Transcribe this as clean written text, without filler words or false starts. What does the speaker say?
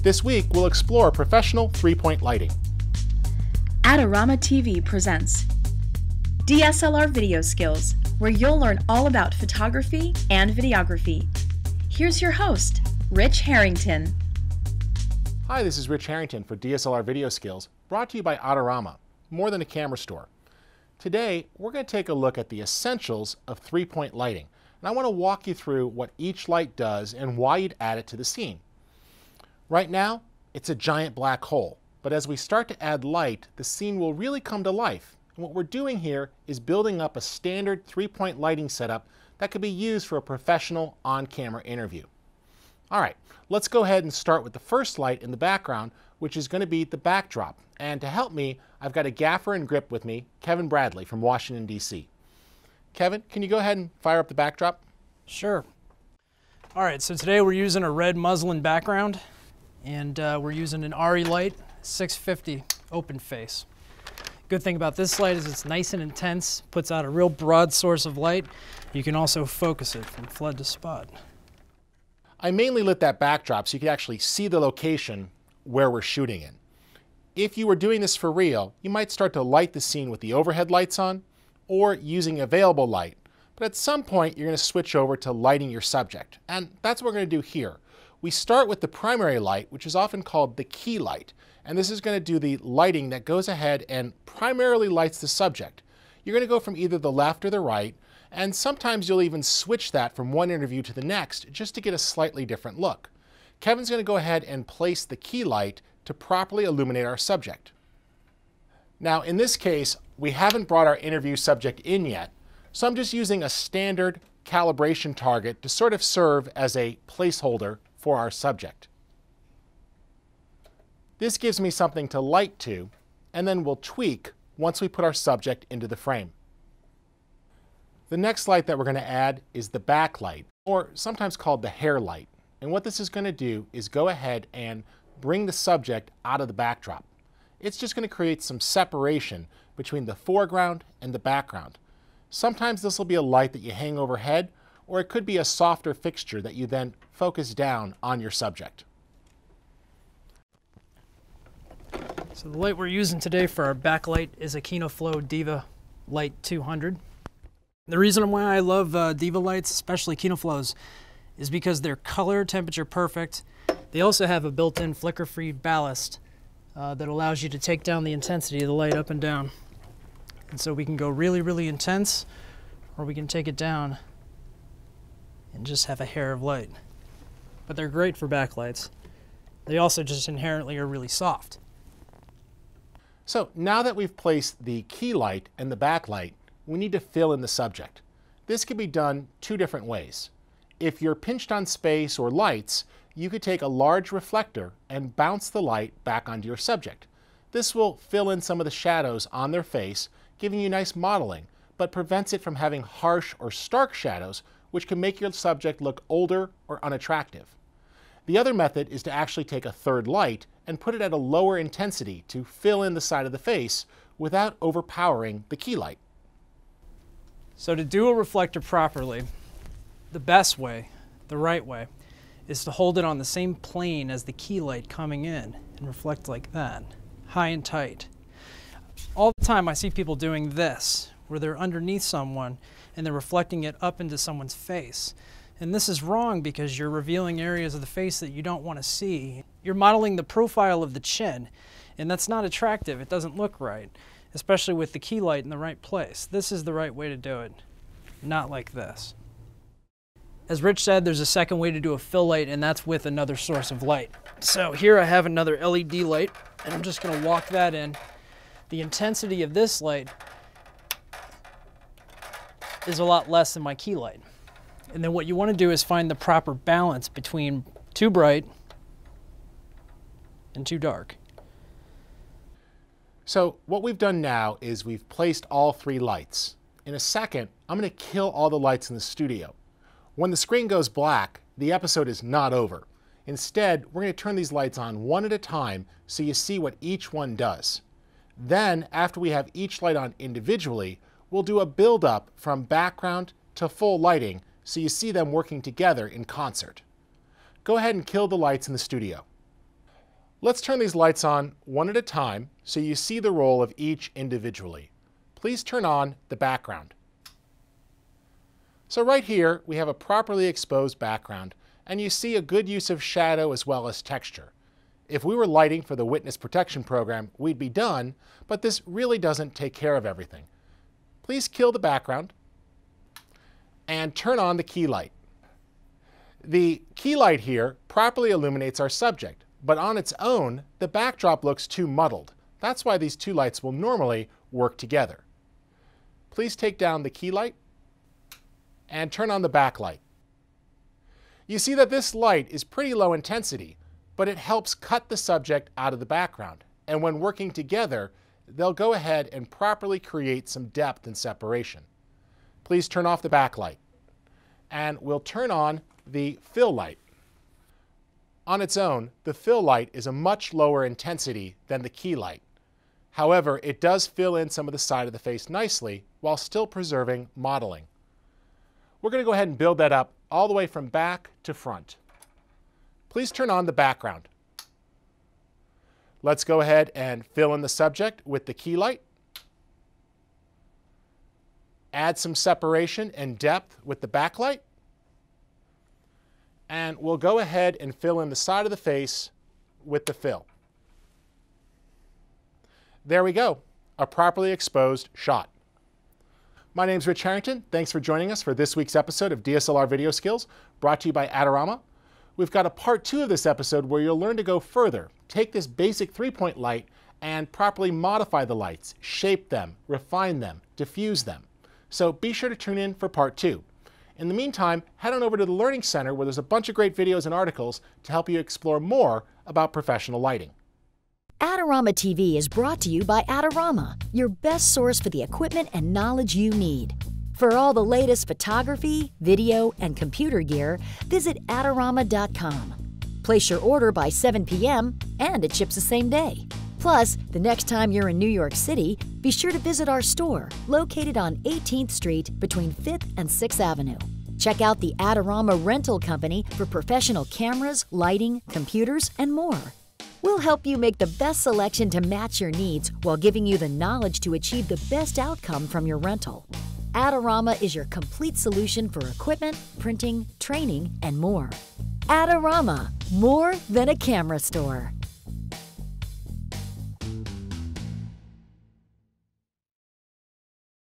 This week, we'll explore professional three-point lighting. AdoramaTV presents DSLR Video Skills, where you'll learn all about photography and videography. Here's your host, Rich Harrington. Hi, this is Rich Harrington for DSLR Video Skills, brought to you by Adorama, more than a camera store. Today, we're going to take a look at the essentials of three-point lighting, and I want to walk you through what each light does and why you'd add it to the scene. Right now, it's a giant black hole, but as we start to add light, the scene will really come to life. And what we're doing here is building up a standard three-point lighting setup that could be used for a professional on-camera interview. All right, let's go ahead and start with the first light in the background, which is going to be the backdrop. And to help me, I've got a gaffer and grip with me, Kevin Bradley from Washington, D.C. Kevin, can you go ahead and fire up the backdrop? Sure. All right, so today we're using a red muslin background, and we're using an Arri light, 650 open face. Good thing about this light is it's nice and intense, puts out a real broad source of light. You can also focus it from flood to spot. I mainly lit that backdrop so you could actually see the location where we're shooting in. If you were doing this for real, you might start to light the scene with the overhead lights on or using available light. But at some point, you're going to switch over to lighting your subject. And that's what we're going to do here. We start with the primary light, which is often called the key light. And this is going to do the lighting that goes ahead and primarily lights the subject. You're going to go from either the left or the right, and sometimes you'll even switch that from one interview to the next just to get a slightly different look. Kevin's going to go ahead and place the key light to properly illuminate our subject. Now, in this case, we haven't brought our interview subject in yet, so I'm just using a standard calibration target to sort of serve as a placeholder for our subject. This gives me something to light to, and then we'll tweak once we put our subject into the frame. The next light that we're going to add is the backlight, or sometimes called the hair light. And what this is going to do is go ahead and bring the subject out of the backdrop. It's just going to create some separation between the foreground and the background. Sometimes this will be a light that you hang overhead, or it could be a softer fixture that you then focus down on your subject. So the light we're using today for our backlight is a KinoFlow Diva Light 200. The reason why I love Diva lights, especially KinoFlows, is because they're color temperature perfect. They also have a built-in flicker-free ballast that allows you to take down the intensity of the light up and down. And so we can go really, really intense, or we can take it down and just have a hair of light. But they're great for backlights. They also just inherently are really soft. So now that we've placed the key light and the backlight, we need to fill in the subject. This can be done two different ways. If you're pinched on space or lights, you could take a large reflector and bounce the light back onto your subject. This will fill in some of the shadows on their face, giving you nice modeling, but prevents it from having harsh or stark shadows, which can make your subject look older or unattractive. The other method is to actually take a third light and put it at a lower intensity to fill in the side of the face without overpowering the key light. So to do a reflector properly, the best way, the right way, is to hold it on the same plane as the key light coming in and reflect like that, high and tight. All the time I see people doing this, where they're underneath someone and they're reflecting it up into someone's face. And this is wrong because you're revealing areas of the face that you don't want to see. You're modeling the profile of the chin, and that's not attractive. It doesn't look right, especially with the key light in the right place. This is the right way to do it, not like this. As Rich said, there's a second way to do a fill light, and that's with another source of light. So here I have another LED light, and I'm just going to walk that in. The intensity of this light is a lot less than my key light. And then what you want to do is find the proper balance between too bright and too dark. So what we've done now is we've placed all three lights. In a second, I'm going to kill all the lights in the studio. When the screen goes black, the episode is not over. Instead, we're going to turn these lights on one at a time so you see what each one does. Then, after we have each light on individually, we'll do a build-up from background to full lighting so you see them working together in concert. Go ahead and kill the lights in the studio. Let's turn these lights on one at a time so you see the role of each individually. Please turn on the background. So right here we have a properly exposed background, and you see a good use of shadow as well as texture. If we were lighting for the witness protection program, we'd be done, but this really doesn't take care of everything. Please kill the background and turn on the key light. The key light here properly illuminates our subject, but on its own, the backdrop looks too muddled. That's why these two lights will normally work together. Please take down the key light and turn on the backlight. You see that this light is pretty low intensity, but it helps cut the subject out of the background. And when working together, they'll go ahead and properly create some depth and separation. Please turn off the backlight. And we'll turn on the fill light. On its own, the fill light is a much lower intensity than the key light. However, it does fill in some of the side of the face nicely while still preserving modeling. We're going to go ahead and build that up all the way from back to front. Please turn on the background. Let's go ahead and fill in the subject with the key light. Add some separation and depth with the backlight. And we'll go ahead and fill in the side of the face with the fill. There we go, a properly exposed shot. My name's Rich Harrington. Thanks for joining us for this week's episode of DSLR Video Skills, brought to you by Adorama. We've got a part 2 of this episode where you'll learn to go further, take this basic 3-point light and properly modify the lights, shape them, refine them, diffuse them. So be sure to tune in for part 2. In the meantime, head on over to the Learning Center where there's a bunch of great videos and articles to help you explore more about professional lighting. Adorama TV is brought to you by Adorama, your best source for the equipment and knowledge you need. For all the latest photography, video, and computer gear, visit Adorama.com. Place your order by 7 p.m. and it ships the same day. Plus, the next time you're in New York City, be sure to visit our store, located on 18th Street between 5th and 6th Avenue. Check out the Adorama Rental Company for professional cameras, lighting, computers, and more. We'll help you make the best selection to match your needs while giving you the knowledge to achieve the best outcome from your rental. Adorama is your complete solution for equipment, printing, training, and more. Adorama, more than a camera store.